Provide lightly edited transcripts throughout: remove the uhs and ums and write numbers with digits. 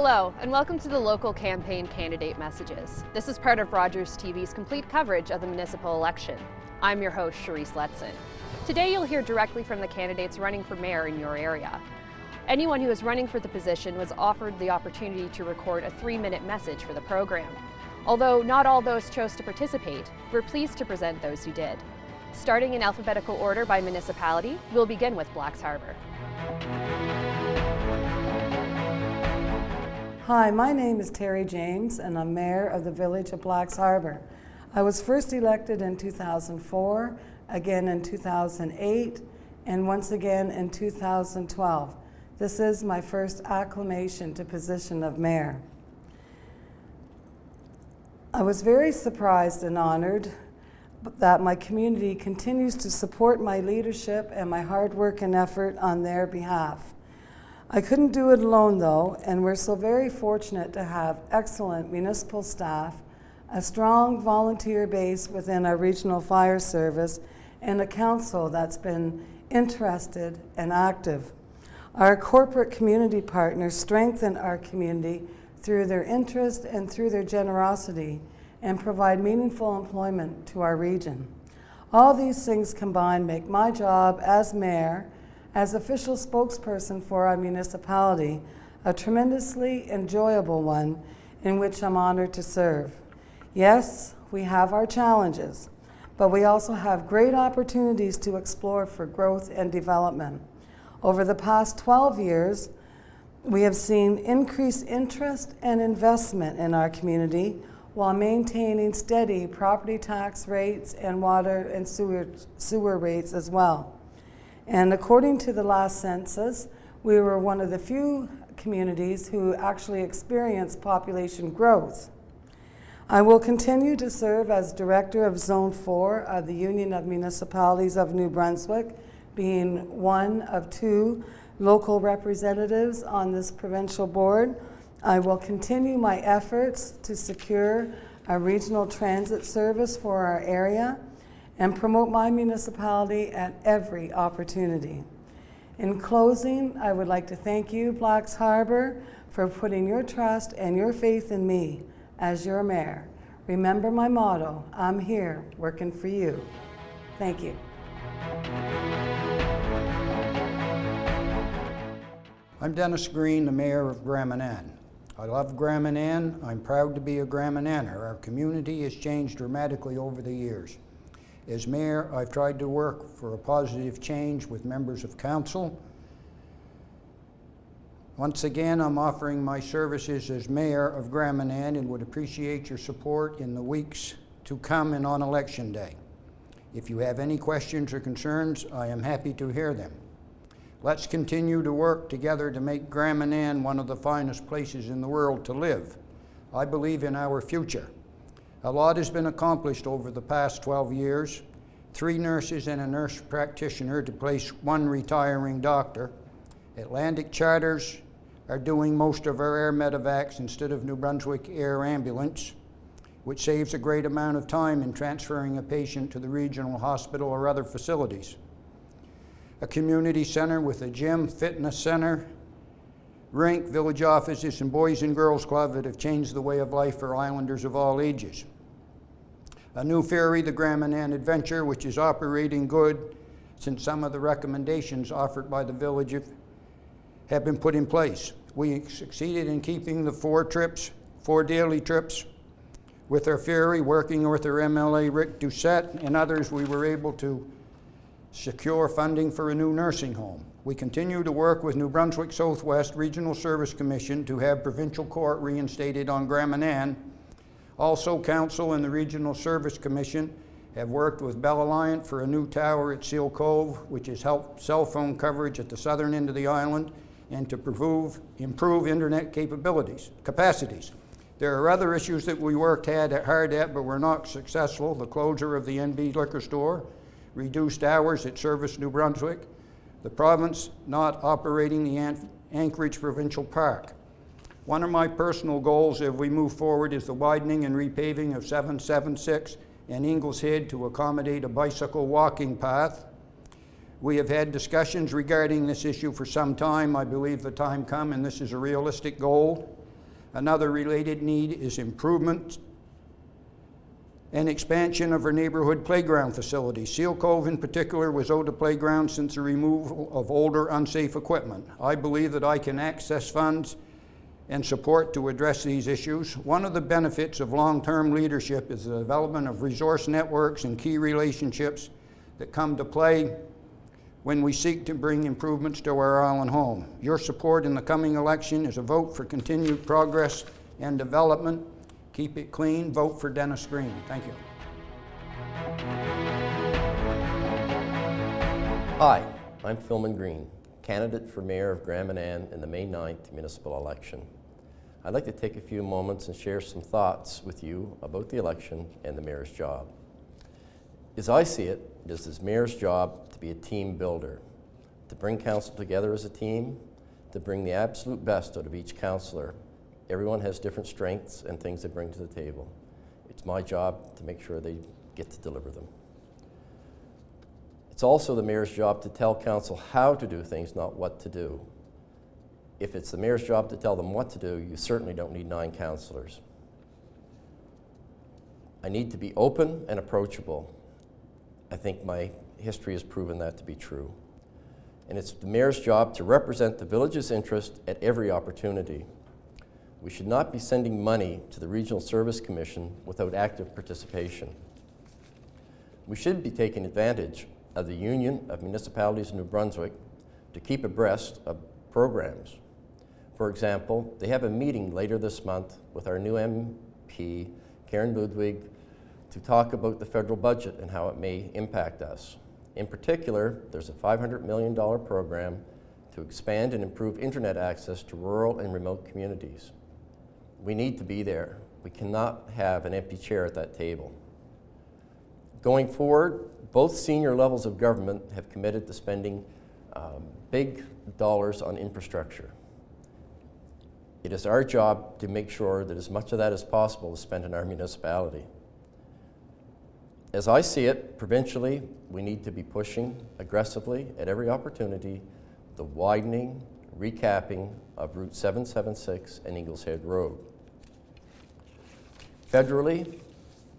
Hello, and welcome to the local campaign candidate messages. This is part of Rogers TV's complete coverage of the municipal election. I'm your host, CHERISE LETSON. Today you'll hear directly from the candidates running for mayor in your area. Anyone who is running for the position was offered the opportunity to record a 3-minute message for the program. Although not all those chose to participate, we're pleased to present those who did. Starting in alphabetical order by municipality, we'll begin with Blacks Harbour. Hi, my name is Terry James and I'm Mayor of the Village of Blacks Harbour. I was first elected in 2004, again in 2008, and once again in 2012. This is my first acclamation to position of Mayor. I was very surprised and honored that my community continues to support my leadership and my hard work and effort on their behalf. I couldn't do it alone though, and we're so very fortunate to have excellent municipal staff, a strong volunteer base within our regional fire service, and a council that's been interested and active. Our corporate community partners strengthen our community through their interest and through their generosity and provide meaningful employment to our region. All these things combined make my job as mayor, as official spokesperson for our municipality, a tremendously enjoyable one in which I'm honored to serve. Yes, we have our challenges, but we also have great opportunities to explore for growth and development. Over the past 12 years, we have seen increased interest and investment in our community while maintaining steady property tax rates and water and sewer rates as well. And according to the last census, we were one of the few communities who actually experienced population growth. I will continue to serve as Director of Zone 4 of the Union of Municipalities of New Brunswick, being one of 2 local representatives on this provincial board. I will continue my efforts to secure a regional transit service for our area and promote my municipality at every opportunity. In closing, I would like to thank you, Blacks Harbour, for putting your trust and your faith in me as your mayor. Remember my motto, I'm here working for you. Thank you. I'm Dennis Greene, the mayor of MANAN. I love MANAN. I'm proud to be a MANANer. Our community has changed dramatically over the years. As mayor, I've tried to work for a positive change with members of council. Once again, I'm offering my services as mayor of MANAN and would appreciate your support in the weeks to come and on election day. If you have any questions or concerns, I am happy to hear them. Let's continue to work together to make MANAN one of the finest places in the world to live. I believe in our future. A lot has been accomplished over the past 12 years. 3 nurses and a nurse practitioner to place 1 retiring doctor. Atlantic Charters are doing most of our air medevacs instead of New Brunswick Air Ambulance, which saves a great amount of time in transferring a patient to the regional hospital or other facilities. A community center with a gym, fitness center, rink, village offices, and boys and girls club that have changed the way of life for islanders of all ages. A new ferry, the MANAN Adventure, which is operating good since some of the recommendations offered by the village have been put in place. We succeeded in keeping the 4 daily trips with our ferry, working with our MLA Rick Doucette and others. We were able to secure funding for a new nursing home. We continue to work with New Brunswick Southwest Regional Service Commission to have provincial court reinstated on MANAN. Also, Council and the Regional Service Commission have worked with Bell Alliant for a new tower at Seal Cove, which has helped cell phone coverage at the southern end of the island and to improve internet capacities. There are other issues that we worked hard at, but were not successful. The closure of the NB liquor store, reduced hours at Service New Brunswick, the province not operating the Anchorage Provincial Park. One of my personal goals as we move forward is the widening and repaving of 776 and Ingalls Head to accommodate a bicycle walking path. We have had discussions regarding this issue for some time. I believe the time come, and this is a realistic goal. Another related need is improvement and expansion of our neighborhood playground facilities. Seal Cove in particular was owed a playground since the removal of older unsafe equipment. I believe that I can access funds and support to address these issues. One of the benefits of long-term leadership is the development of resource networks and key relationships that come to play when we seek to bring improvements to our island home. Your support in the coming election is a vote for continued progress and development. Keep it clean. Vote for Dennis Greene. Thank you. Hi, I'm PHILMAN Greene, candidate for Mayor of Grand Manan in the May 9th municipal election. I'd like to take a few moments and share some thoughts with you about the election and the mayor's job. As I see it, it is this mayor's job to be a team builder, to bring council together as a team, to bring the absolute best out of each councillor. Everyone has different strengths and things they bring to the table. It's my job to make sure they get to deliver them. It's also the mayor's job to tell council how to do things, not what to do. If it's the mayor's job to tell them what to do, you certainly don't need 9 councillors. I need to be open and approachable. I think my history has proven that to be true. And it's the mayor's job to represent the village's interest at every opportunity. We should not be sending money to the Regional Service Commission without active participation. We should be taking advantage of the Union of Municipalities in New Brunswick to keep abreast of programs. For example, they have a meeting later this month with our new MP, Karen Ludwig, to talk about the federal budget and how it may impact us. In particular, there's a $500 million program to expand and improve internet access to rural and remote communities. We need to be there. We cannot have an empty chair at that table. Going forward, both senior levels of government have committed to spending big dollars on infrastructure. It is our job to make sure that as much of that as possible is spent in our municipality. As I see it, provincially, we need to be pushing aggressively at every opportunity the widening, recapping of Route 776 and Eagles Head Road. Federally,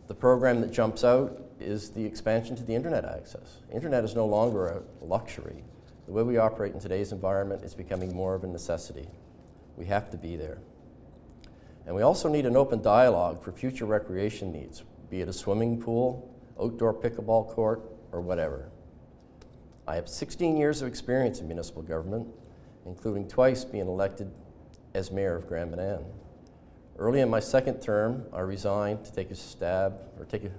the program that jumps out is the expansion to the internet access. Internet is no longer a luxury. The way we operate in today's environment is becoming more of a necessity. We have to be there. And we also need an open dialogue for future recreation needs, be it a swimming pool, outdoor pickleball court, or whatever. I have 16 years of experience in municipal government, including twice being elected as mayor of Grand Manan. Early in my second term, I resigned to take a stab, or take a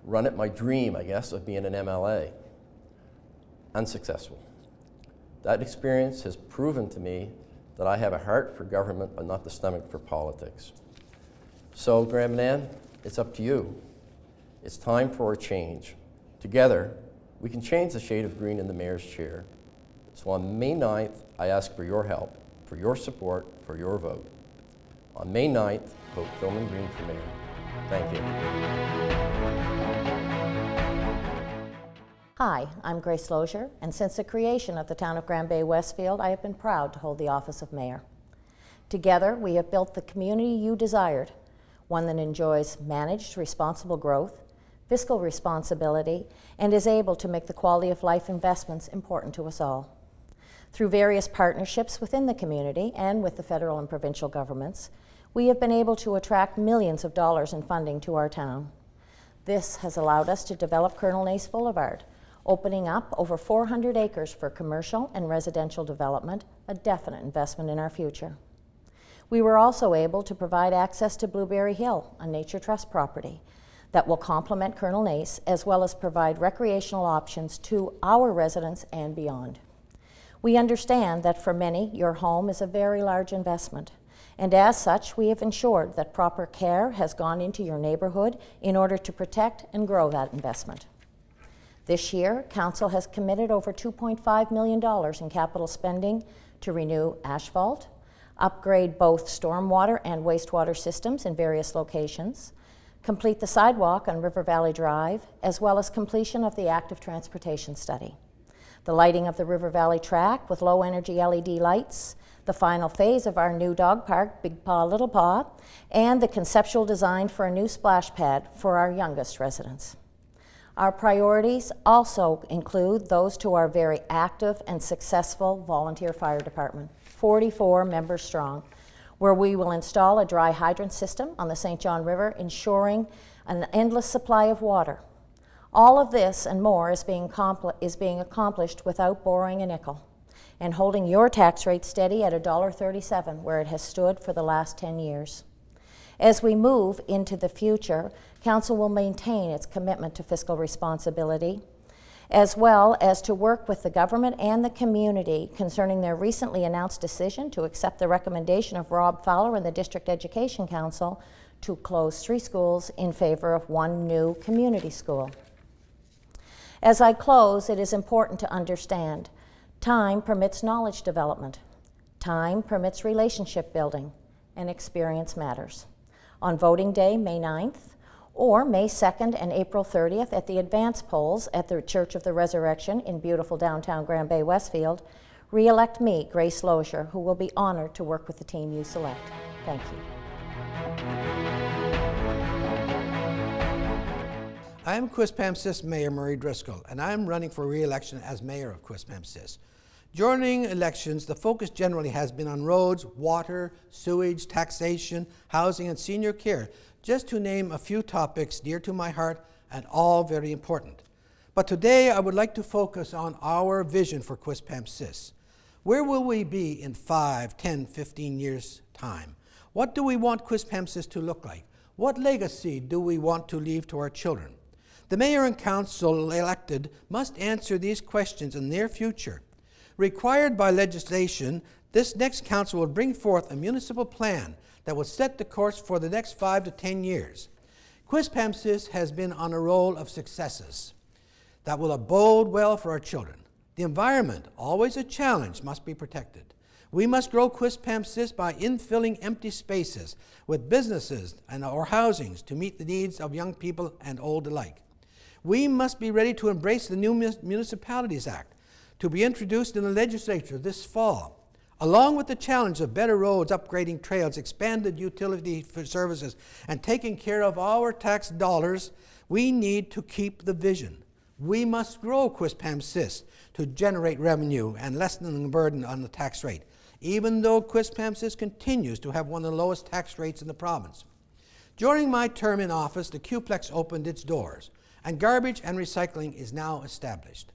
run at my dream, I guess, of being an MLA. Unsuccessful. That experience has proven to me that I have a heart for government, but not the stomach for politics. So, Grand Manan, it's up to you. It's time for a change. Together, we can change the shade of green in the mayor's chair. So on May 9th, I ask for your help, for your support, for your vote. On May 9th, vote PHILMAN Greene for mayor. Thank you. Hi, I'm Grace LOSIER, and since the creation of the town of Grand Bay-Westfield, I have been proud to hold the office of mayor. Together, we have built the community you desired, one that enjoys managed, responsible growth, fiscal responsibility, and is able to make the quality of life investments important to us all. Through various partnerships within the community and with the federal and provincial governments, we have been able to attract millions of dollars in funding to our town. This has allowed us to develop Colonel Nace Boulevard, opening up over 400 acres for commercial and residential development, a definite investment in our future. We were also able to provide access to Blueberry Hill, a nature trust property, that will complement Colonel Nace, as well as provide recreational options to our residents and beyond. We understand that for many, your home is a very large investment, and as such, we have ensured that proper care has gone into your neighborhood in order to protect and grow that investment. This year, Council has committed over $2.5 million in capital spending to renew asphalt, upgrade both stormwater and wastewater systems in various locations, complete the sidewalk on River Valley Drive, as well as completion of the active transportation study, the lighting of the River Valley track with low-energy LED lights, the final phase of our new dog park, Big Paw, Little Paw, and the conceptual design for a new splash pad for our youngest residents. Our priorities also include those to our very active and successful volunteer fire department, 44 members strong, where we will install a dry hydrant system on the St. John River, ensuring an endless supply of water. All of this and more is being accomplished without borrowing a nickel and holding your tax rate steady at $1.37, where it has stood for the last 10 years. As we move into the future, Council will maintain its commitment to fiscal responsibility, as well as to work with the government and the community concerning their recently announced decision to accept the recommendation of Rob Fowler and the District Education Council to close 3 schools in favor of 1 new community school. As I close, it is important to understand time permits knowledge development, time permits relationship building, and experience matters. On voting day, May 9th, or May 2nd and April 30th at the advance polls at the Church of the Resurrection in beautiful downtown Grand Bay, Westfield, re-elect me, Grace Losier, who will be honored to work with the team you select. Thank you. I am QUISPAMSIS Mayor Murray Driscoll, and I am running for re-election as Mayor of QUISPAMSIS. During elections, the focus generally has been on roads, water, sewage, taxation, housing, and senior care, just to name a few topics dear to my heart and all very important. But today I would like to focus on our vision for QUISPAMSIS. Where will we be in 5, 10, 15 years' time? What do we want QUISPAMSIS to look like? What legacy do we want to leave to our children? The Mayor and Council elected must answer these questions in the near future. Required by legislation, this next council will bring forth a municipal plan that will set the course for the next 5 to 10 years. QUISPAMSIS has been on a roll of successes that will bode well for our children. The environment, always a challenge, must be protected. We must grow QUISPAMSIS by infilling empty spaces with businesses or housings to meet the needs of young people and old alike. We must be ready to embrace the new Municipalities Act, to be introduced in the legislature this fall. Along with the challenge of better roads, upgrading trails, expanded utility services, and taking care of our tax dollars, we need to keep the vision. We must grow QUISPAMSIS to generate revenue and lessen the burden on the tax rate, even though QUISPAMSIS continues to have one of the lowest tax rates in the province. During my term in office, the Qplex opened its doors, and garbage and recycling is now established.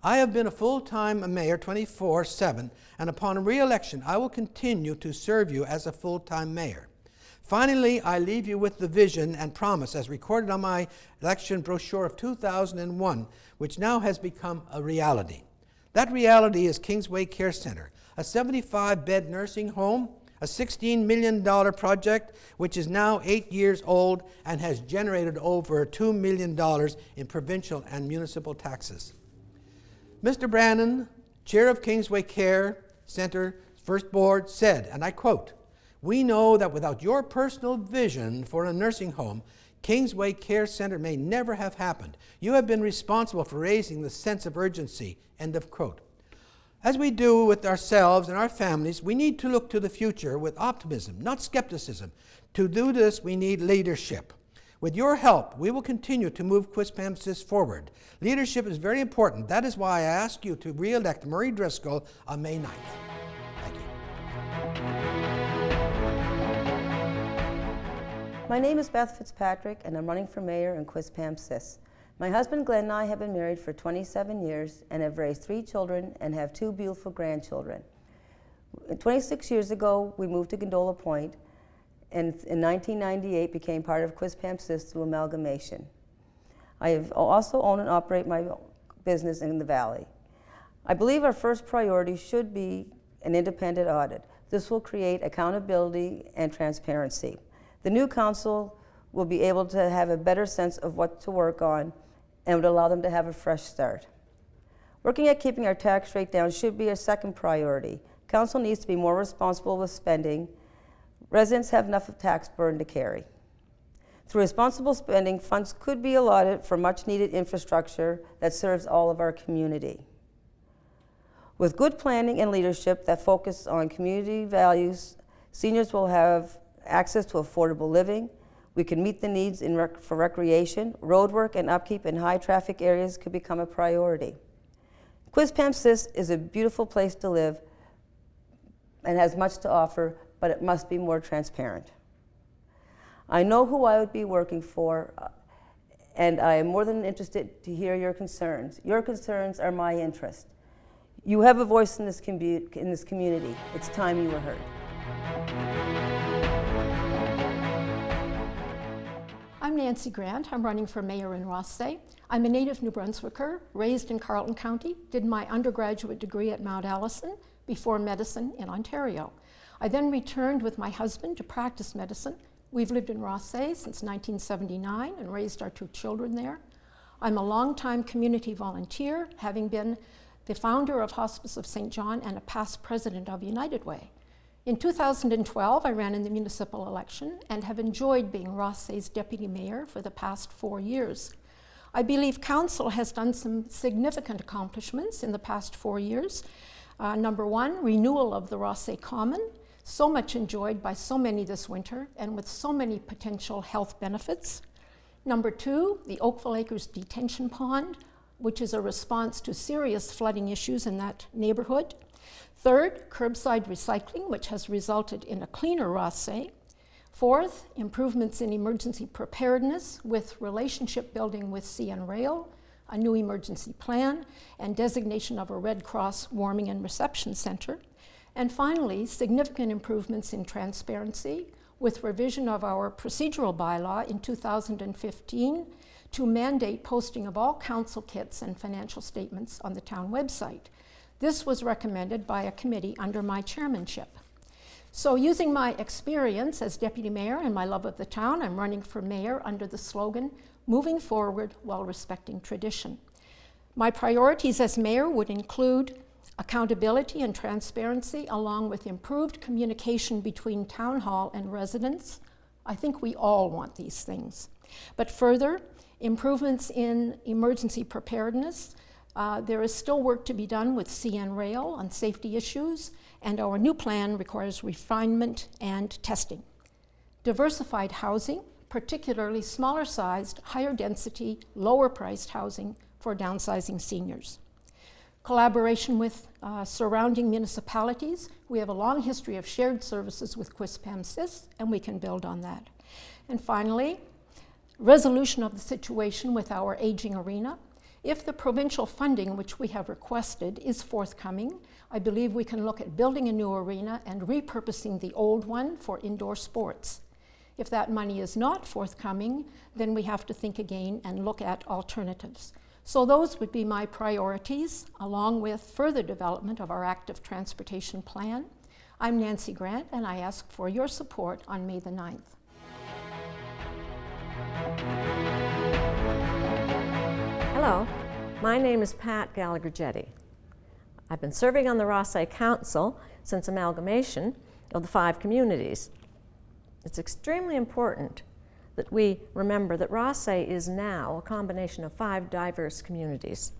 I have been a full-time mayor 24/7, and upon re-election, I will continue to serve you as a full-time mayor. Finally, I leave you with the vision and promise as recorded on my election brochure of 2001, which now has become a reality. That reality is Kingsway Care Center, a 75-bed nursing home, a $16 million project which is now 8 years old and has generated over $2 million in provincial and municipal taxes. Mr. Brannan, chair of Kingsway Care Center First Board, said, and I quote, "We know that without your personal vision for a nursing home, Kingsway Care Center may never have happened. You have been responsible for raising the sense of urgency," end of quote. As we do with ourselves and our families, we need to look to the future with optimism, not skepticism. To do this, we need leadership. With your help, we will continue to move QUISPAMSIS forward. Leadership is very important. That is why I ask you to re-elect Murray Driscoll on May 9th. Thank you. My name is Beth Fitzpatrick, and I'm running for mayor in QUISPAMSIS. My husband Glenn and I have been married for 27 years and have raised 3 children and have 2 beautiful grandchildren. 26 years ago, we moved to Gondola Point, and in 1998 became part of QUISPAMSIS through amalgamation. I have also own and operate my business in the Valley. I believe our first priority should be an independent audit. This will create accountability and transparency. The new council will be able to have a better sense of what to work on and would allow them to have a fresh start. Working at keeping our tax rate down should be a second priority. Council needs to be more responsible with spending. Residents have enough of tax burden to carry. Through responsible spending, funds could be allotted for much needed infrastructure that serves all of our community. With good planning and leadership that focus on community values, seniors will have access to affordable living. We can meet the needs for recreation. Roadwork and upkeep in high traffic areas could become a priority. QUISPAMSIS is a beautiful place to live and has much to offer, but it must be more transparent. I know who I would be working for, and I am more than interested to hear your concerns. Your concerns are my interest. You have a voice in this community. It's time you were heard. I'm Nancy Grant. I'm running for mayor in ROTHESAY. I'm a native New Brunswicker, raised in Carleton County, did my undergraduate degree at Mount Allison before medicine in Ontario. I then returned with my husband to practice medicine. We've lived in ROTHESAY since 1979 and raised our 2 children there. I'm a longtime community volunteer, having been the founder of Hospice of St. John and a past president of United Way. In 2012, I ran in the municipal election and have enjoyed being ROTHESAY's deputy mayor for the past 4 years. I believe council has done some significant accomplishments in the past 4 years. Number 1, renewal of the ROTHESAY Common, so much enjoyed by so many this winter and with so many potential health benefits. Number 2, the Oakville Acres Detention Pond, which is a response to serious flooding issues in that neighborhood. 3rd, curbside recycling, which has resulted in a cleaner ROTHESAY. 4th, improvements in emergency preparedness with relationship building with CN Rail, a new emergency plan, and designation of a Red Cross warming and reception center. And finally, significant improvements in transparency with revision of our procedural bylaw in 2015 to mandate posting of all council kits and financial statements on the town website. This was recommended by a committee under my chairmanship. So using my experience as deputy mayor and my love of the town, I'm running for mayor under the slogan, moving forward while respecting tradition. My priorities as mayor would include accountability and transparency, along with improved communication between town hall and residents. I think we all want these things. But further, improvements in emergency preparedness. There is still work to be done with CN Rail on safety issues, and our new plan requires refinement and testing. Diversified housing, particularly smaller sized, higher density, lower priced housing for downsizing seniors. Collaboration with surrounding municipalities. We have a long history of shared services with QUISPAMSIS, and we can build on that. And finally, resolution of the situation with our aging arena. If the provincial funding, which we have requested, is forthcoming, I believe we can look at building a new arena and repurposing the old one for indoor sports. If that money is not forthcoming, then we have to think again and look at alternatives. So those would be my priorities, along with further development of our active transportation plan. I'm Nancy Grant, and I ask for your support on May the 9th. Hello, my name is Pat Gallagher JETTE. I've been serving on the ROTHESAY Council since amalgamation of the 5 communities. It's extremely important that we remember that ROTHESAY is now a combination of 5 diverse communities.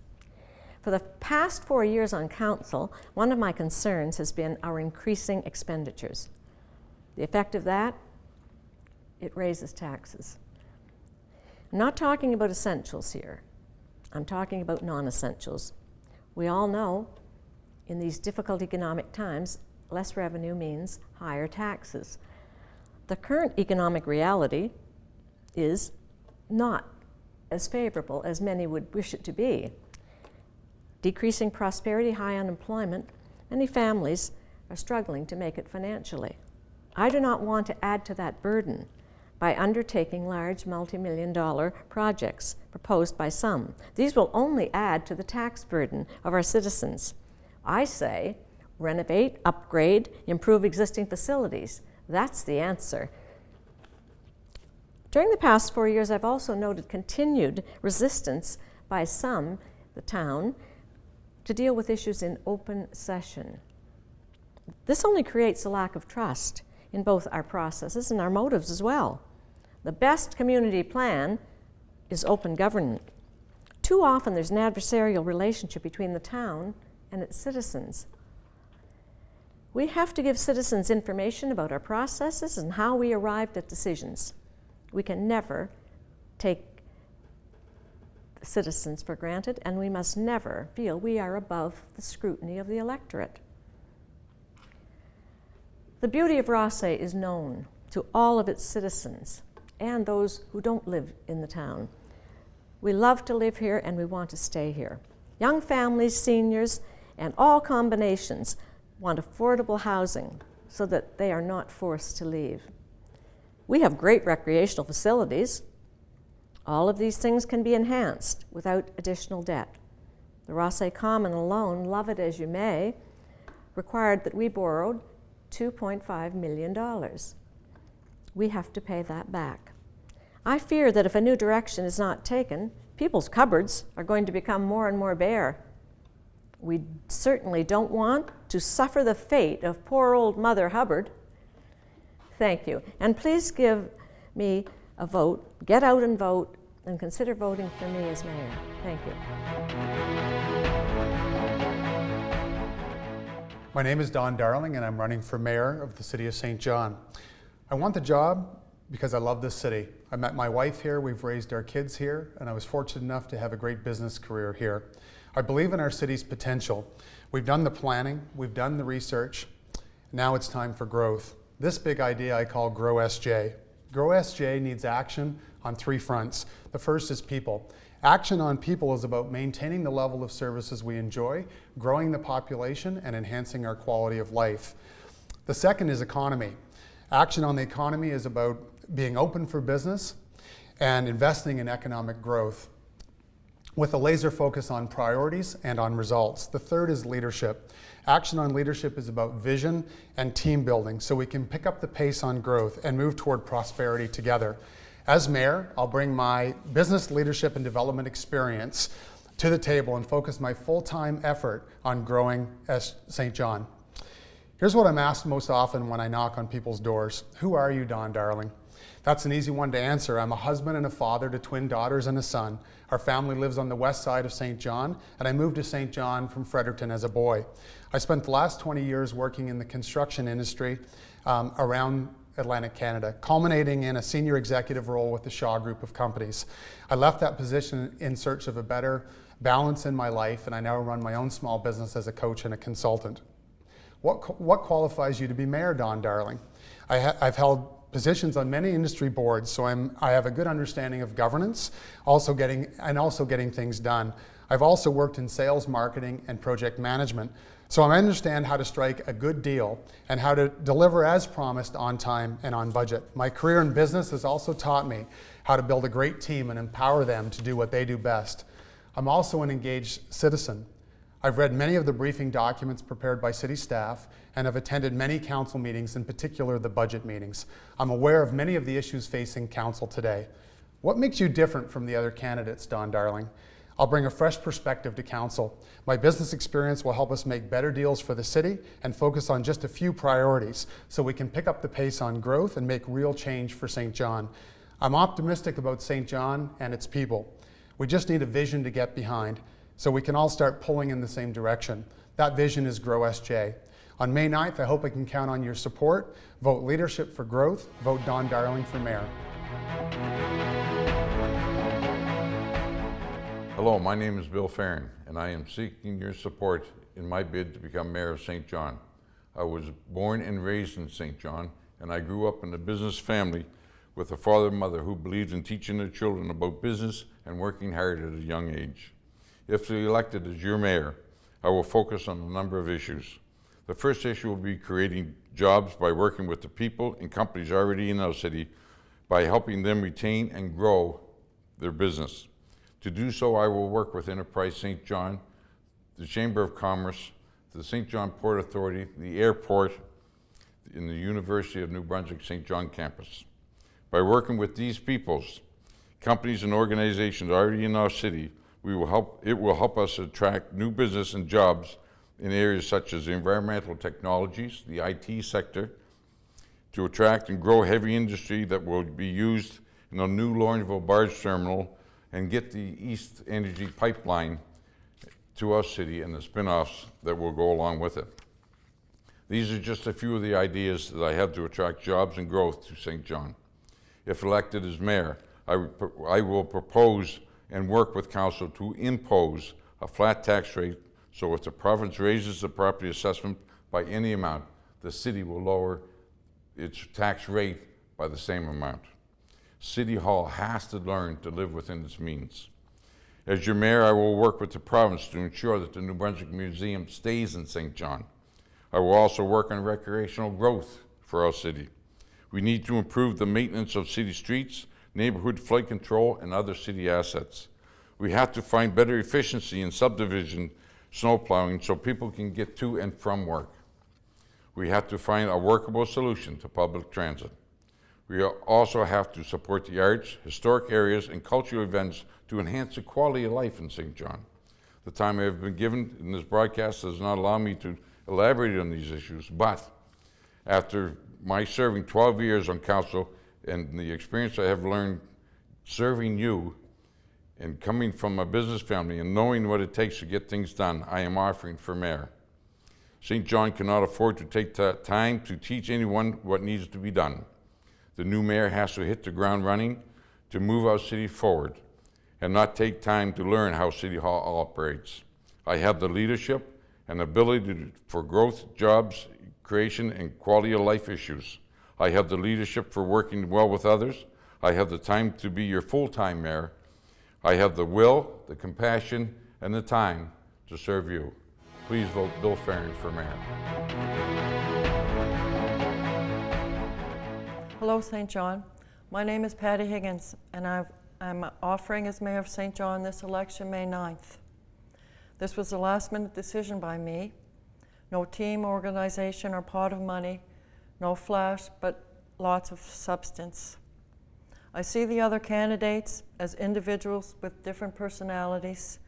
For the past 4 years on council, one of my concerns has been our increasing expenditures. The effect of that, it raises taxes. I'm not talking about essentials here. I'm talking about non-essentials. We all know in these difficult economic times, less revenue means higher taxes. The current economic reality is not as favorable as many would wish it to be. Decreasing prosperity, high unemployment, many families are struggling to make it financially. I do not want to add to that burden by undertaking large multi-million-dollar projects proposed by some. These will only add to the tax burden of our citizens. I say, renovate, upgrade, improve existing facilities. That's the answer. During the past 4 years, I've also noted continued resistance by some, the town, to deal with issues in open session. This only creates a lack of trust in both our processes and our motives as well. The best community plan is open government. Too often there's an adversarial relationship between the town and its citizens. We have to give citizens information about our processes and how we arrived at decisions. We can never take citizens for granted, and we must never feel we are above the scrutiny of the electorate. The beauty of ROTHESAY is known to all of its citizens and those who don't live in the town. We love to live here and we want to stay here. Young families, seniors, and all combinations want affordable housing so that they are not forced to leave. We have great recreational facilities. All of these things can be enhanced without additional debt. The ROTHESAY Common alone, love it as you may, required that we borrowed $2.5 million. We have to pay that back. I fear that if a new direction is not taken, people's cupboards are going to become more and more bare. We certainly don't want to suffer the fate of poor old Mother Hubbard. Thank you. And please give me a vote. Get out and vote, and consider voting for me as mayor. Thank you. My name is Don Darling, and I'm running for mayor of the city of St. John. I want the job because I love this city. I met my wife here, we've raised our kids here, and I was fortunate enough to have a great business career here. I believe in our city's potential. We've done the planning, we've done the research, now it's time for growth. This big idea I call Grow SJ. Grow SJ needs action on 3 fronts. The first is people. Action on people is about maintaining the level of services we enjoy, growing the population, and enhancing our quality of life. The second is economy. Action on the economy is about being open for business and investing in economic growth with a laser focus on priorities and on results. The third is leadership. Action on leadership is about vision and team building so we can pick up the pace on growth and move toward prosperity together. As mayor, I'll bring my business leadership and development experience to the table and focus my full-time effort on growing St. John. Here's what I'm asked most often when I knock on people's doors. Who are you, Don Darling? That's an easy one to answer. I'm a husband and a father to twin daughters and a son. Our family lives on the west side of St. John, and I moved to St. John from Fredericton as a boy. I spent the last 20 years working in the construction industry around Atlantic Canada, culminating in a senior executive role with the Shaw Group of companies. I left that position in search of a better balance in my life, and I now run my own small business as a coach and a consultant. What qualifies you to be mayor, Don Darling? I've held positions on many industry boards, so I have a good understanding of governance, also getting things done. I've also worked in sales, marketing, and project management, so I understand how to strike a good deal and how to deliver as promised on time and on budget. My career in business has also taught me how to build a great team and empower them to do what they do best. I'm also an engaged citizen. I've read many of the briefing documents prepared by city staff and have attended many council meetings, in particular the budget meetings. I'm aware of many of the issues facing council today. What makes you different from the other candidates, Don Darling? I'll bring a fresh perspective to council. My business experience will help us make better deals for the city and focus on just a few priorities so we can pick up the pace on growth and make real change for St. John. I'm optimistic about St. John and its people. We just need a vision to get behind so we can all start pulling in the same direction. That vision is Grow SJ. On May 9th, I hope I can count on your support. Vote leadership for growth. Vote Don Darling for mayor. Hello, my name is Bill FARREN, and I am seeking your support in my bid to become mayor of St. John. I was born and raised in St. John, and I grew up in a business family with a father and mother who believed in teaching their children about business and working hard at a young age. If elected as your mayor, I will focus on a number of issues. The first issue will be creating jobs by working with the people and companies already in our city by helping them retain and grow their business. To do so, I will work with Enterprise St. John, the Chamber of Commerce, the St. John Port Authority, the airport, and the University of New Brunswick St. John campus. By working with these peoples, companies and organizations already in our city, it will help us attract new business and jobs in areas such as environmental technologies, the IT sector, to attract and grow heavy industry that will be used in a new Lawrenceville barge terminal and get the East Energy pipeline to our city and the spin-offs that will go along with it. These are just a few of the ideas that I have to attract jobs and growth to St. John. If elected as mayor, I will propose and work with council to impose a flat tax rate, so if the province raises the property assessment by any amount, the city will lower its tax rate by the same amount. City Hall has to learn to live within its means. As your mayor, I will work with the province to ensure that the New Brunswick Museum stays in St. John. I will also work on recreational growth for our city. We need to improve the maintenance of city streets, neighborhood flood control, and other city assets. We have to find better efficiency in subdivision snow plowing so people can get to and from work. We have to find a workable solution to public transit. We also have to support the arts, historic areas, and cultural events to enhance the quality of life in St. John. The time I have been given in this broadcast does not allow me to elaborate on these issues, but after my serving 12 years on council and the experience I have learned serving you and coming from a business family and knowing what it takes to get things done, I am offering for mayor. St. John cannot afford to take time to teach anyone what needs to be done. The new mayor has to hit the ground running to move our city forward and not take time to learn how City Hall operates. I have the leadership and ability for growth, jobs, creation, and quality of life issues. I have the leadership for working well with others. I have the time to be your full-time mayor. I have the will, the compassion, and the time to serve you. Please vote Bill Farren for mayor. Hello, St. John. My name is Patty Higgins, and I'm offering as mayor of St. John this election, May 9th. This was a last-minute decision by me. No team, organization, or pot of money. No flash, but lots of substance. I see the other candidates as individuals with different personalities,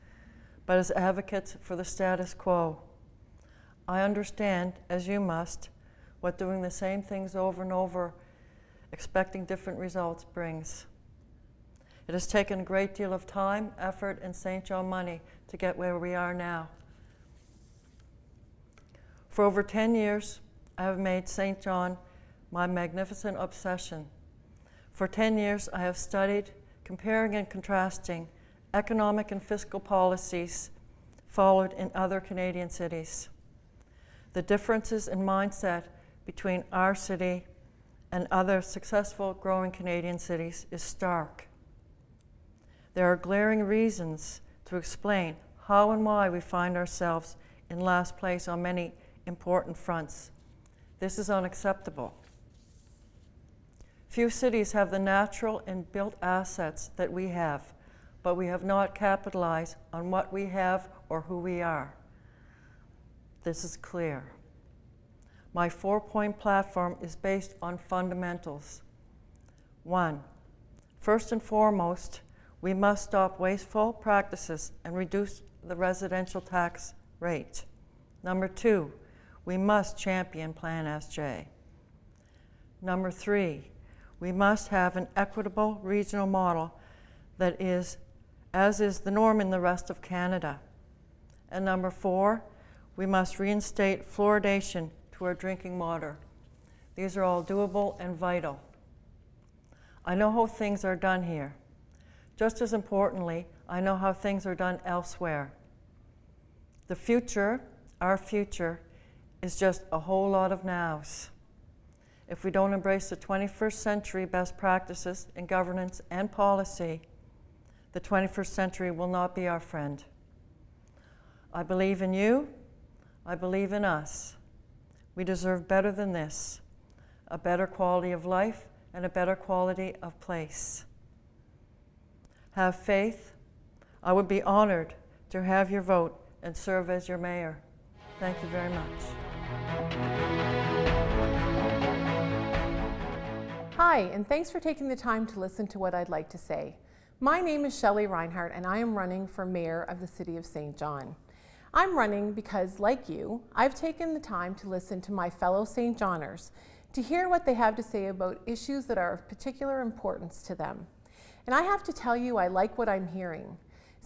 but as advocates for the status quo. I understand, as you must, what doing the same things over and over, expecting different results brings. It has taken a great deal of time, effort, and St. John money to get where we are now. For over 10 years, I have made St. John my magnificent obsession. For 10 years, I have studied, comparing and contrasting economic and fiscal policies followed in other Canadian cities. The differences in mindset between our city and other successful growing Canadian cities is stark. There are glaring reasons to explain how and why we find ourselves in last place on many important fronts. This is unacceptable. Few cities have the natural and built assets that we have, but we have not capitalized on what we have or who we are. This is clear. My 4-point platform is based on fundamentals. 1, first and foremost, we must stop wasteful practices and reduce the residential tax rate. Number 2, we must champion Plan SJ. Number 3, we must have an equitable regional model that is, as is the norm in the rest of Canada. And number 4, we must reinstate fluoridation to our drinking water. These are all doable and vital. I know how things are done here. Just as importantly, I know how things are done elsewhere. The future, our future, is just a whole lot of nows. If we don't embrace the 21st century best practices in governance and policy, the 21st century will not be our friend. I believe in you. I believe in us. We deserve better than this, a better quality of life and a better quality of place. Have faith. I would be honored to have your vote and serve as your mayor. Thank you very much. Hi, and thanks for taking the time to listen to what I'd like to say. My name is SHELLEY RINEHART, and I am running for mayor of the city of St. John. I'm running because, like you, I've taken the time to listen to my fellow St. Johners to hear what they have to say about issues that are of particular importance to them. And I have to tell you, I like what I'm hearing.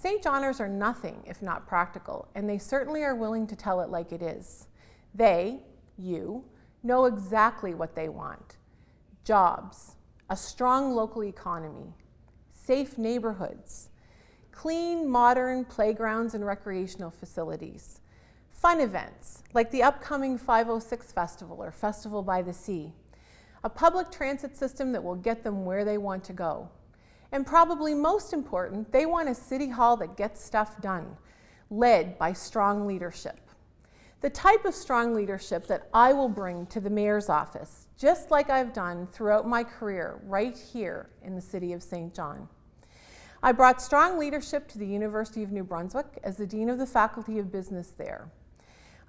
St. Johners are nothing if not practical, and they certainly are willing to tell it like it is. They, you, know exactly what they want. Jobs, a strong local economy, safe neighborhoods, clean, modern playgrounds and recreational facilities, fun events like the upcoming 506 Festival or Festival by the Sea, a public transit system that will get them where they want to go. And probably most important, they want a city hall that gets stuff done, led by strong leadership. The type of strong leadership that I will bring to the mayor's office, just like I've done throughout my career right here in the city of St. John. I brought strong leadership to the University of New Brunswick as the Dean of the Faculty of Business there.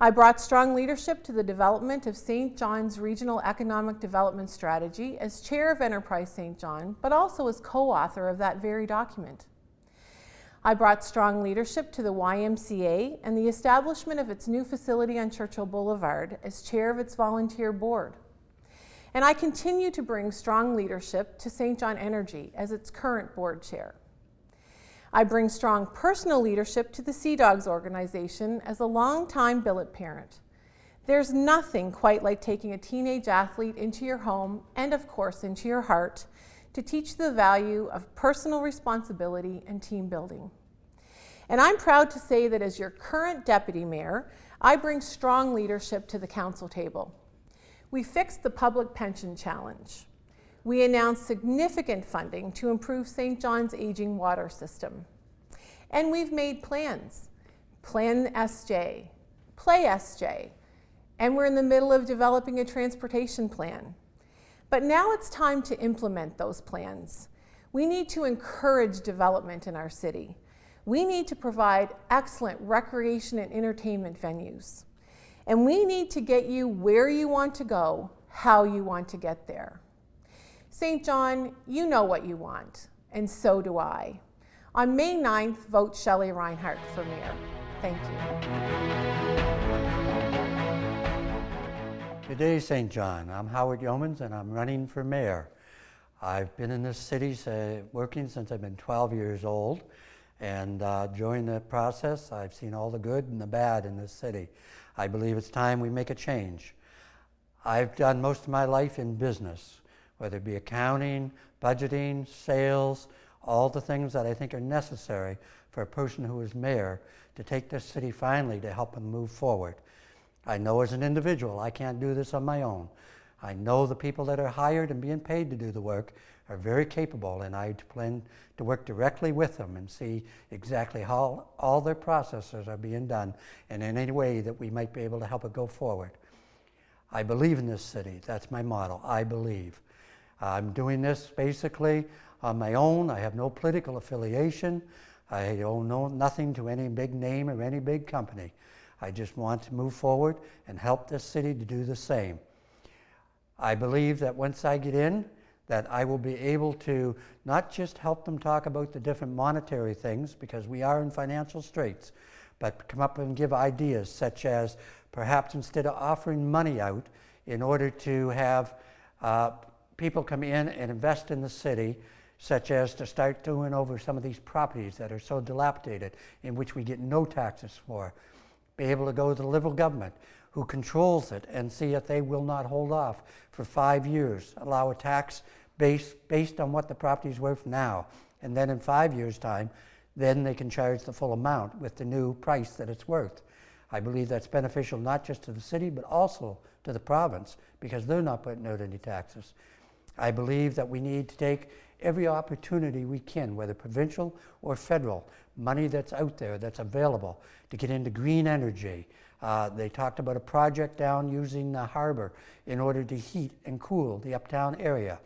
I brought strong leadership to the development of St. John's Regional Economic Development Strategy as Chair of Enterprise St. John, but also as co-author of that very document. I brought strong leadership to the YMCA and the establishment of its new facility on Churchill Boulevard as chair of its volunteer board. And I continue to bring strong leadership to St. John Energy as its current board chair. I bring strong personal leadership to the Sea Dogs organization as a longtime billet parent. There's nothing quite like taking a teenage athlete into your home and, of course, into your heart to teach the value of personal responsibility and team building. And I'm proud to say that as your current deputy mayor, I bring strong leadership to the council table. We fixed the public pension challenge. We announced significant funding to improve St. John's aging water system. And we've made plans. Plan SJ, Play SJ, and we're in the middle of developing a transportation plan. But now it's time to implement those plans. We need to encourage development in our city. We need to provide excellent recreation and entertainment venues. And we need to get you where you want to go, how you want to get there. St. John, you know what you want, and so do I. On May 9th, vote Shelley Reinhardt for mayor. Thank you. Good day, St. John. I'm Howard Yeomans, and I'm running for mayor. I've been in this city working since I've been 12 years old, and during the process, I've seen all the good and the bad in this city. I believe it's time we make a change. I've done most of my life in business, whether it be accounting, budgeting, sales, all the things that I think are necessary for a person who is mayor to take this city finally to help them move forward. I know as an individual I can't do this on my own. I know the people that are hired and being paid to do the work are very capable, and I plan to work directly with them and see exactly how all their processes are being done and in any way that we might be able to help it go forward. I believe in this city. That's my motto. I believe. I'm doing this basically on my own. I have no political affiliation. I owe nothing to any big name or any big company. I just want to move forward and help this city to do the same. I believe that once I get in, that I will be able to not just help them talk about the different monetary things, because we are in financial straits, but come up and give ideas such as perhaps instead of offering money out in order to have people come in and invest in the city, such as to start doing over some of these properties that are so dilapidated, in which we get no taxes for. Be able to go to the Liberal government, who controls it, and see if they will not hold off for 5 years, allow a tax based on what the property is worth now. And then in 5 years' time, then they can charge the full amount with the new price that it's worth. I believe that's beneficial not just to the city, but also to the province, because they're not putting out any taxes. I believe that we need to take every opportunity we can, whether provincial or federal, money that's out there, that's available, to get into green energy. They talked about a project down using the HARBOUR in order to heat and cool the uptown area.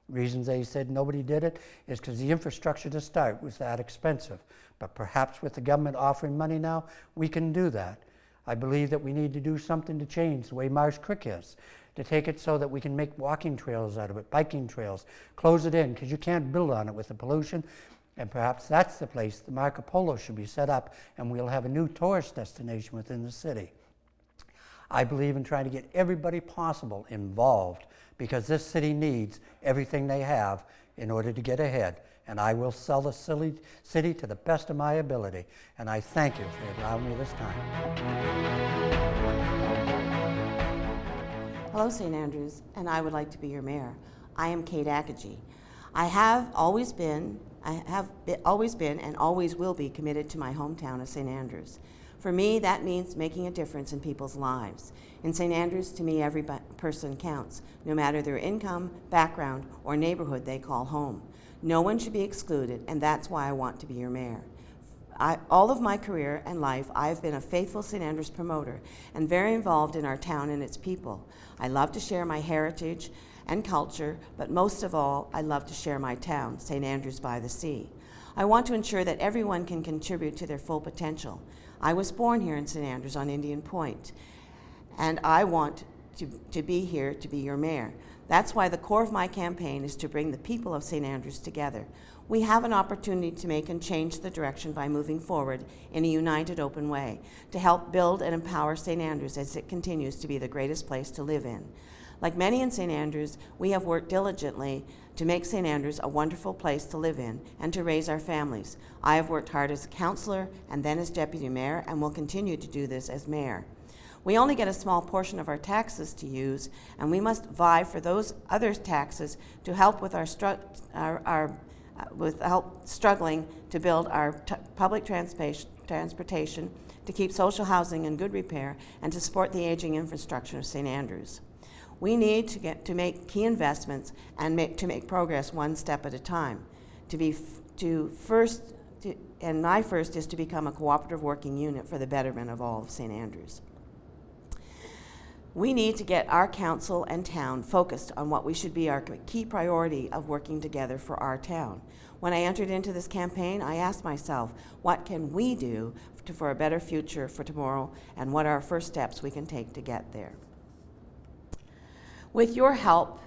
Reasons they said nobody did it is because the infrastructure to start was that expensive. But perhaps with the government offering money now, we can do that. I believe that we need to do something to change the way Marsh Creek is, to take it so that we can make walking trails out of it, biking trails, close it in, because you can't build on it with the pollution. And perhaps that's the place the Marco Polo should be set up, and we'll have a new tourist destination within the city. I believe in trying to get everybody possible involved, because this city needs everything they have in order to get ahead. and I will sell the city to the best of my ability. And I thank you for allowing me this time. Hello, St. Andrews, and I would like to be your mayor. I am Kate AKAGI. I have always been and always will be committed to my hometown of St. Andrews. For me, that means making a difference in people's lives. In St. Andrews, to me, every person counts, no matter their income, background, or neighborhood they call home. No one should be excluded, and that's why I want to be your mayor. All of my career and life, I've been a faithful St. Andrews promoter and very involved in our town and its people. I love to share my heritage and culture, but most of all, I love to share my town, St. Andrews by the Sea. I want to ensure that everyone can contribute to their full potential. I was born here in St. Andrews on Indian Point, and I want to be here to be your mayor. That's why the core of my campaign is to bring the people of St. Andrews together. We have an opportunity to make and change the direction by moving forward in a united, open way, to help build and empower St. Andrews as it continues to be the greatest place to live in. Like many in St. Andrews, we have worked diligently to make St. Andrews a wonderful place to live in and to raise our families. I have worked hard as a councillor and then as deputy mayor and will continue to do this as mayor. We only get a small portion of our taxes to use, and we must vie for those other taxes to help with help struggling to build our public transportation, to keep social housing in good repair, and to support the aging infrastructure of St. Andrews. We need to make key investments and to make progress one step at a time. And my first is to become a cooperative working unit for the betterment of all of St. Andrews. We need to get our council and town focused on what we should be our key priority of working together for our town. When I entered into this campaign, I asked myself, what can we do for a better future for tomorrow, and what are our first steps we can take to get there? With your help,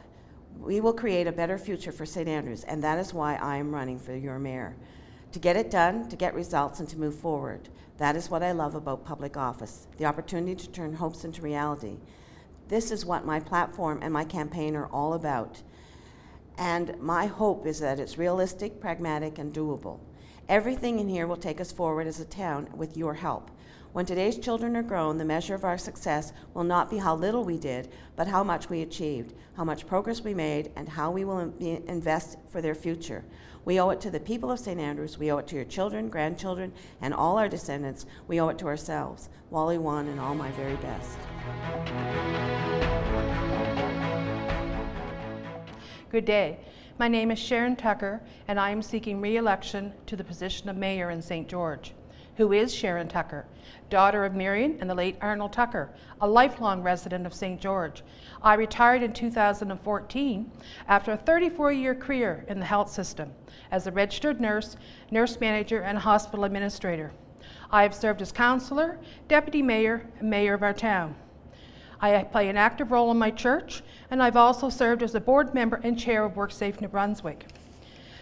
we will create a better future for St. Andrews, and that is why I am running for your mayor. To get it done, to get results, and to move forward. That is what I love about public office, the opportunity to turn hopes into reality. This is what my platform and my campaign are all about. And my hope is that it's realistic, pragmatic, and doable. Everything in here will take us forward as a town with your help. When today's children are grown, the measure of our success will not be how little we did, but how much we achieved, how much progress we made, and how we will invest for their future. We owe it to the people of St. Andrews, we owe it to your children, grandchildren, and all our descendants. We owe it to ourselves. Wally Wan and all my very best. Good day. My name is Sharon Tucker, and I am seeking re-election to the position of mayor in St. George. Who is Sharon Tucker? Daughter of Marion and the late Arnold Tucker, a lifelong resident of St. George. I retired in 2014 after a 34-year career in the health system as a registered nurse, nurse manager, and hospital administrator. I have served as councillor, deputy mayor, and mayor of our town. I play an active role in my church, and I've also served as a board member and chair of WorkSafe New Brunswick.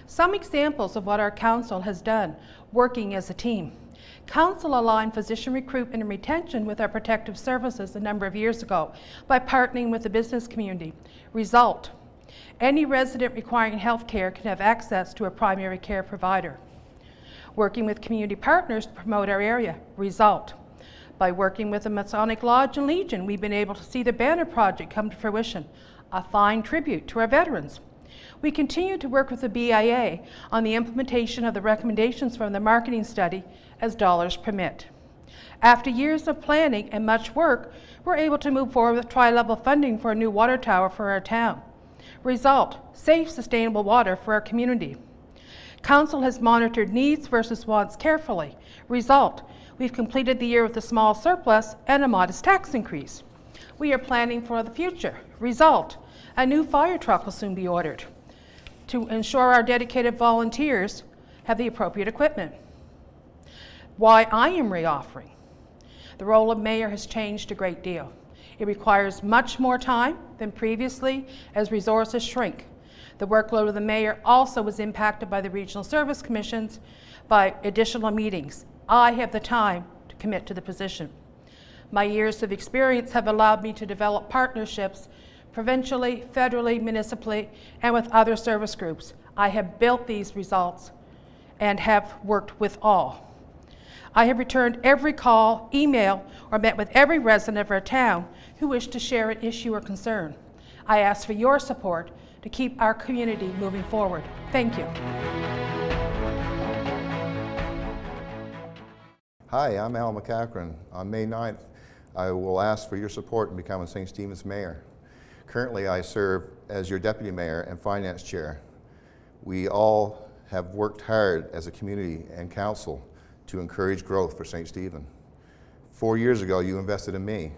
Some examples of what our council has done working as a team. Council aligned physician recruitment and retention with our protective services a number of years ago by partnering with the business community. Result: any resident requiring health care can have access to a primary care provider. Working with community partners to promote our area. Result: by working with the Masonic Lodge and Legion, we've been able to see the Banner Project come to fruition, a fine tribute to our veterans. We continue to work with the BIA on the implementation of the recommendations from the marketing study as dollars permit. After years of planning and much work, we're able to move forward with tri-level funding for a new water tower for our town. Result: safe, sustainable water for our community. Council has monitored needs versus wants carefully. Result: we've completed the year with a small surplus and a modest tax increase. We are planning for the future. Result: a new fire truck will soon be ordered to ensure our dedicated volunteers have the appropriate equipment. Why I am re-offering. The role of mayor has changed a great deal. It requires much more time than previously as resources shrink. The workload of the mayor also was impacted by the regional service commissions by additional meetings. I have the time to commit to the position. My years of experience have allowed me to develop partnerships provincially, federally, municipally, and with other service groups. I have built these results and have worked with all. I have returned every call, email, or met with every resident of our town who wished to share an issue or concern. I ask for your support to keep our community moving forward. Thank you. Hi, I'm Al MacEachern. On May 9th, I will ask for your support in becoming St. Stephen's Mayor. Currently, I serve as your Deputy Mayor and Finance Chair. We all have worked hard as a community and council to encourage growth for St. Stephen. 4 years ago, you invested in me,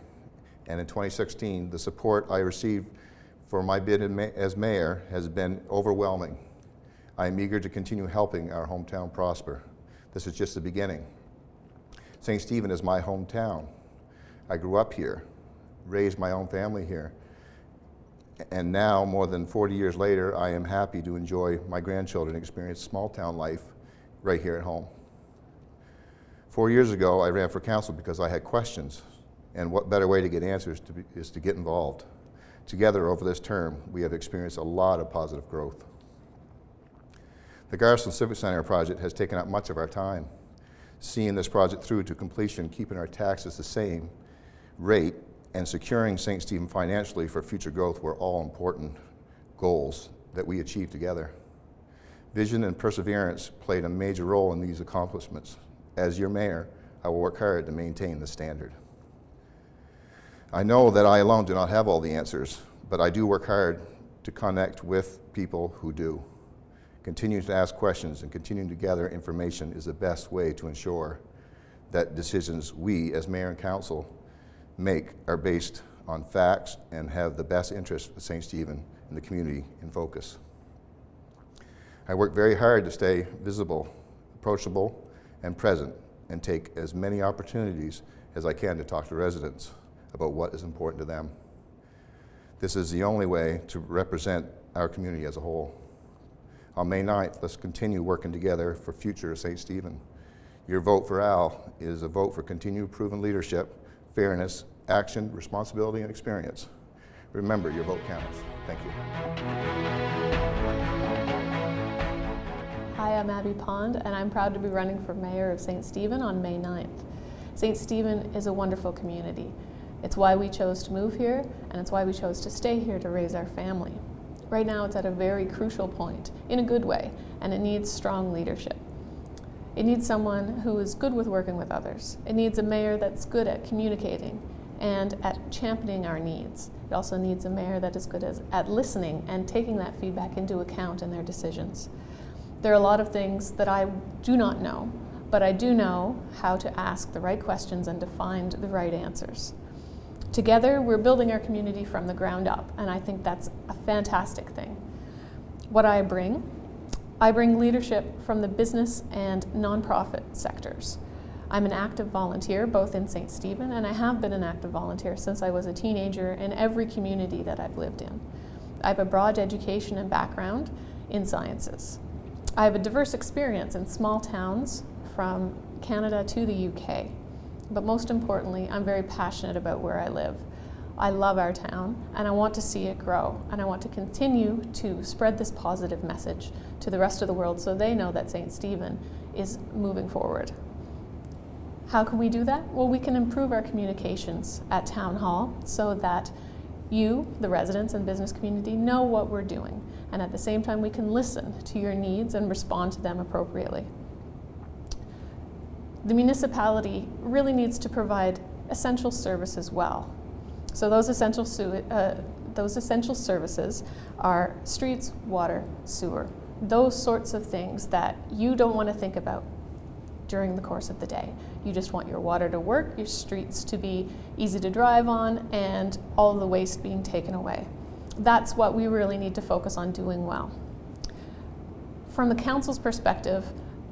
and in 2016, the support I received for my bid as Mayor has been overwhelming. I am eager to continue helping our hometown prosper. This is just the beginning. St. Stephen is my hometown. I grew up here, raised my own family here, and now, more than 40 years later, I am happy to enjoy my grandchildren experience small town life right here at home. 4 years ago, I ran for council because I had questions, and what better way to get answers is to get involved. Together, over this term, we have experienced a lot of positive growth. The Garrison Civic Center project has taken up much of our time. Seeing this project through to completion, keeping our taxes the same rate, and securing St. Stephen financially for future growth were all important goals that we achieved together. Vision and perseverance played a major role in these accomplishments. As your mayor, I will work hard to maintain the standard. I know that I alone do not have all the answers, but I do work hard to connect with people who do. Continuing to ask questions and continuing to gather information is the best way to ensure that decisions we as mayor and council make are based on facts and have the best interest of St. Stephen and the community in focus. I work very hard to stay visible, approachable, and present, and take as many opportunities as I can to talk to residents about what is important to them. This is the only way to represent our community as a whole. On May 9th, let's continue working together for future of St. Stephen. Your vote for Al is a vote for continued proven leadership, fairness, action, responsibility, and experience. Remember, your vote counts. Thank you. Hi, I'm Abby Pond, and I'm proud to be running for Mayor of St. Stephen on May 9th. St. Stephen is a wonderful community. It's why we chose to move here, and it's why we chose to stay here to raise our family. Right now, it's at a very crucial point, in a good way, and it needs strong leadership. It needs someone who is good with working with others. It needs a mayor that's good at communicating and at championing our needs. It also needs a mayor that is good at listening and taking that feedback into account in their decisions. There are a lot of things that I do not know, but I do know how to ask the right questions and to find the right answers. Together, we're building our community from the ground up, and I think that's a fantastic thing. What I bring leadership from the business and nonprofit sectors. I'm an active volunteer both in St. Stephen, and I have been an active volunteer since I was a teenager in every community that I've lived in. I have a broad education and background in sciences. I have a diverse experience in small towns from Canada to the UK. But most importantly, I'm very passionate about where I live. I love our town, and I want to see it grow, and I want to continue to spread this positive message to the rest of the world so they know that St. Stephen is moving forward. How can we do that? Well, we can improve our communications at Town Hall so that you, the residents and business community, know what we're doing, and at the same time we can listen to your needs and respond to them appropriately. The municipality really needs to provide essential services well. So those essential services are streets, water, sewer, those sorts of things that you don't want to think about during the course of the day. You just want your water to work, your streets to be easy to drive on, and all the waste being taken away. That's what we really need to focus on doing well. From the council's perspective,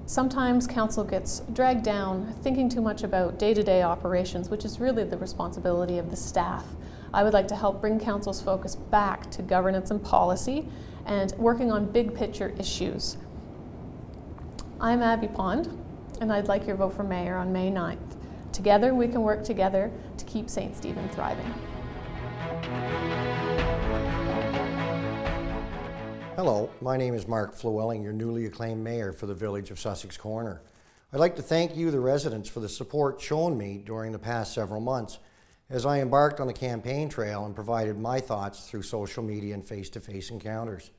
sometimes council gets dragged down thinking too much about day-to-day operations, which is really the responsibility of the staff. I would like to help bring council's focus back to governance and policy and working on big picture issues. I'm Abby Pond, and I'd like your vote for mayor on May 9th. Together, we can work together to keep St. Stephen thriving. Hello, my name is Mark Flewelling, your newly acclaimed mayor for the village of Sussex Corner. I'd like to thank you, the residents, for the support shown me during the past several months as I embarked on the campaign trail and provided my thoughts through social media and face-to-face encounters.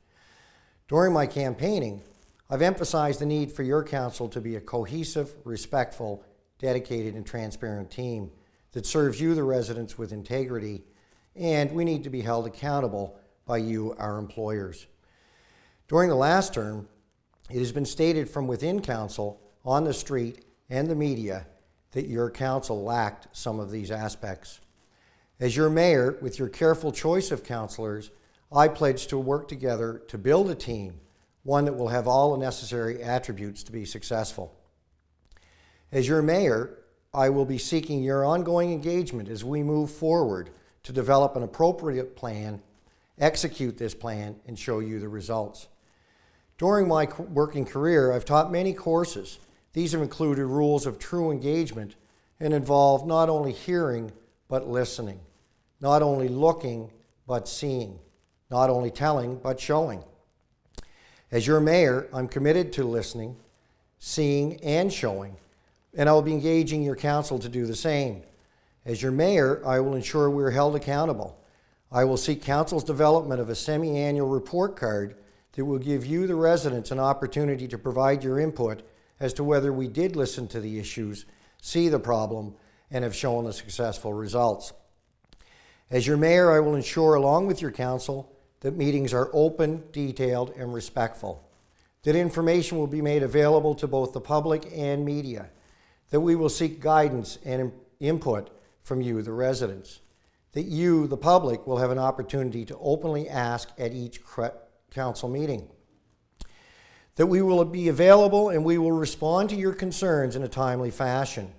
During my campaigning, I've emphasized the need for your council to be a cohesive, respectful, dedicated, and transparent team that serves you, the residents, with integrity, and we need to be held accountable by you, our employers. During the last term, it has been stated from within council, on the street, and the media that your council lacked some of these aspects. As your mayor, with your careful choice of councilors, I pledge to work together to build a team, one that will have all the necessary attributes to be successful. As your mayor, I will be seeking your ongoing engagement as we move forward to develop an appropriate plan, execute this plan, and show you the results. During my working career, I've taught many courses. These have included rules of true engagement and involve not only hearing, but listening, not only looking, but seeing, not only telling, but showing. As your mayor, I'm committed to listening, seeing, and showing, and I will be engaging your council to do the same. As your mayor, I will ensure we are held accountable. I will seek council's development of a semi-annual report card that will give you, the residents, an opportunity to provide your input as to whether we did listen to the issues, see the problem, and have shown the successful results. As your mayor, I will ensure, along with your council, that meetings are open, detailed, and respectful, that information will be made available to both the public and media, that we will seek guidance and input from you, the residents, that you, the public, will have an opportunity to openly ask at each council meeting, that we will be available and we will respond to your concerns in a timely fashion.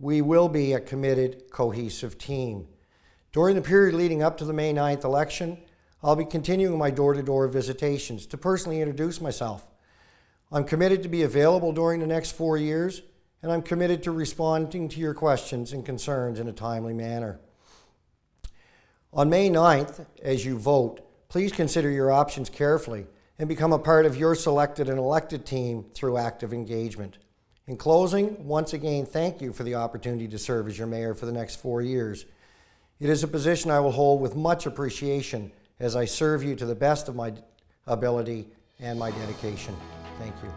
We will be a committed, cohesive team. During the period leading up to the May 9th election, I'll be continuing my door-to-door visitations to personally introduce myself. I'm committed to be available during the next 4 years, and I'm committed to responding to your questions and concerns in a timely manner. On May 9th, as you vote, please consider your options carefully and become a part of your selected and elected team through active engagement. In closing, once again, thank you for the opportunity to serve as your mayor for the next 4 years. It is a position I will hold with much appreciation as I serve you to the best of my ability and my dedication. Thank you.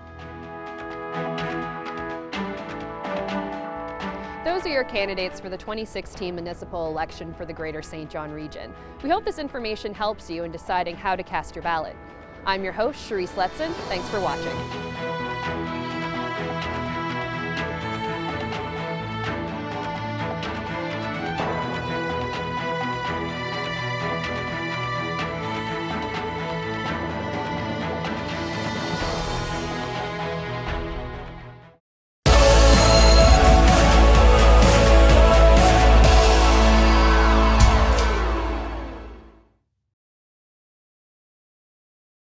Those are your candidates for the 2016 municipal election for the Greater St. John region. We hope this information helps you in deciding how to cast your ballot. I'm your host, CHERISE LETSON. Thanks for watching.